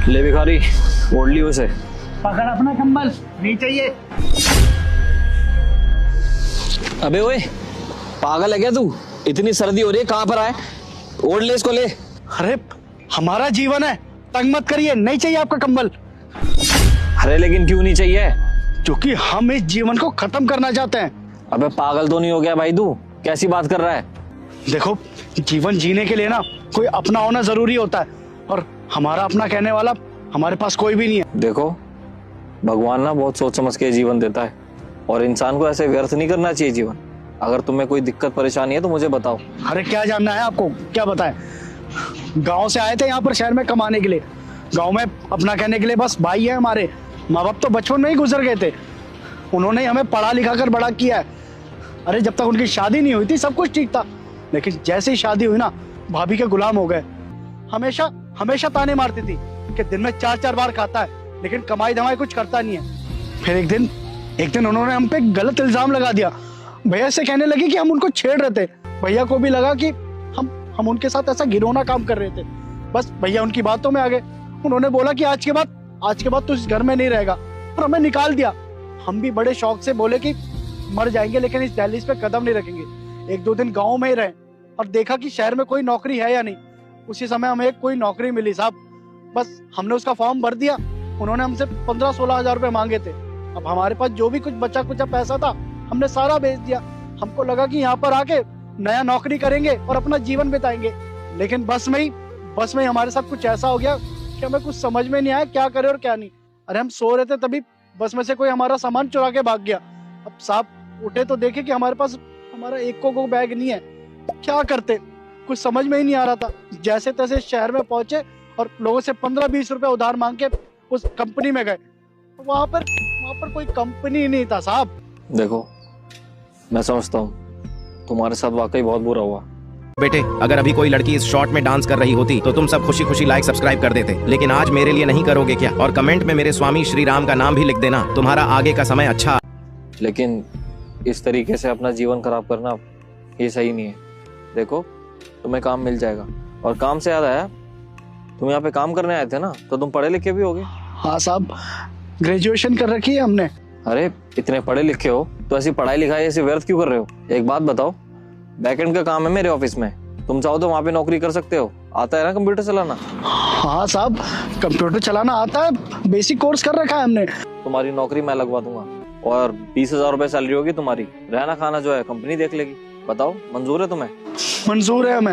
ले भिखारी, ओढ़ ली उसे। पकड़ अपना कंबल, नहीं चाहिए। अबे ओए, पागल है क्या तू? इतनी सर्दी हो रही है, कहाँ पर आए? ओढ़ ले इसको, ले। अरे हमारा जीवन है, तंग मत करिए, नहीं चाहिए आपका कंबल। अरे लेकिन क्यों नहीं चाहिए? क्योंकि हम इस जीवन को खत्म करना चाहते हैं। अबे पागल तो नहीं हो गया भाई तू? कैसी बात कर रहा है? देखो, जीवन जीने के लिए ना कोई अपना होना जरूरी होता है, और हमारा अपना कहने वाला हमारे पास कोई भी नहीं है। देखो, भगवान ना बहुत सोच समझ के जीवन देता है, और इंसान को ऐसे व्यर्थ नहीं करना चाहिए जीवन। अगर तुम्हें कोई दिक्कत परेशानी है तो मुझे बताओ। अरे क्या जानना है आपको, क्या बताएं? गांव से आए थे यहाँ पर शहर में कमाने के लिए। गांव में अपना कहने के लिए बस भाई है हमारे। माँ बाप तो बचपन में ही गुजर गए थे, उन्होंने हमें पढ़ा लिखा कर बड़ा किया है। अरे जब तक उनकी शादी नहीं हुई थी सब कुछ ठीक था, लेकिन जैसे ही शादी हुई ना, भाभी के गुलाम हो गए। हमेशा हमेशा ताने मारती थी कि दिन में 4-4 बार खाता है, लेकिन कमाई धमाई कुछ करता नहीं है। फिर एक दिन उन्होंने हम पे गलत इल्जाम लगा दिया। भैया से कहने लगी कि हम उनको छेड़ रहे थे। भैया को भी लगा कि हम उनके साथ ऐसा घिनौना काम कर रहे थे। बस भैया उनकी बातों में आ गए। उन्होंने बोला कि आज के बाद तू इस घर में नहीं रहेगा, और हमें निकाल दिया। हम भी बड़े शौक से बोले कि मर जाएंगे लेकिन इस दहलीज पे कदम नहीं रखेंगे। 1-2 दिन गाँव में ही रहे और देखा कि शहर में कोई नौकरी है या नहीं। उसी समय हमें कोई नौकरी मिली साहब। बस हमने उसका फॉर्म भर दिया। उन्होंने हमसे 15-16 हजार रुपए मांगे थे। अब हमारे पास जो भी कुछ बचा कुचा पैसा था हमने सारा बेच दिया। हमको लगा कि यहाँ पर आके नया नौकरी करेंगे और अपना जीवन बिताएंगे, लेकिन बस में ही हमारे साथ कुछ ऐसा हो गया कि हमें कुछ समझ में नहीं आया क्या करें और क्या नहीं। अरे हम सो रहे थे तभी बस में से कोई हमारा सामान चुरा के भाग गया। अब साहब उठे तो देखे कि हमारे पास हमारा एक को बैग नहीं है। क्या करते कुछ समझ में ही नहीं आ रहा था। जैसे तैसे शहर में पहुंचे और लोगों से 15-20 रुपए उधार मांग के उस कंपनी में गए। वहां पर कोई कंपनी नहीं था साहब। देखो, मैं समझता हूँ तुम्हारे साथ वाकई बहुत बुरा हुआ। बेटे, अगर अभी कोई लड़की इस शॉट में डांस कर रही होती तो तुम सब खुशी खुशी लाइक सब्सक्राइब कर देते, लेकिन आज मेरे लिए नहीं करोगे क्या? और कमेंट में मेरे स्वामी श्री राम का नाम भी लिख देना। तुम्हारा आगे का समय अच्छा। लेकिन इस तरीके से अपना जीवन खराब करना ये सही नहीं है। देखो, तुम्हें काम मिल जाएगा। और काम से याद आया, तुम यहाँ पे काम करने आए थे ना, तो तुम पढ़े लिखे भी होगे। हाँ साहब, ग्रेजुएशन कर रखी है हमने। अरे इतने पढ़े लिखे हो तो ऐसी पढ़ाई लिखाई ऐसे व्यर्थ क्यों कर रहे हो? एक बात बताओ, बैकएंड का काम है मेरे ऑफिस में, तुम चाहो तो वहाँ पे नौकरी कर सकते हो। आता है ना कंप्यूटर चलाना? हाँ साहब, कंप्यूटर चलाना आता है, बेसिक कोर्स कर रखा है हमने। तुम्हारी नौकरी मैं लगवा दूंगा, और 20,000 रुपए सैलरी होगी तुम्हारी। रहना खाना जो है कंपनी देख लेगी। बताओ, मंजूर है तुम्हें? मंजूर है हमें।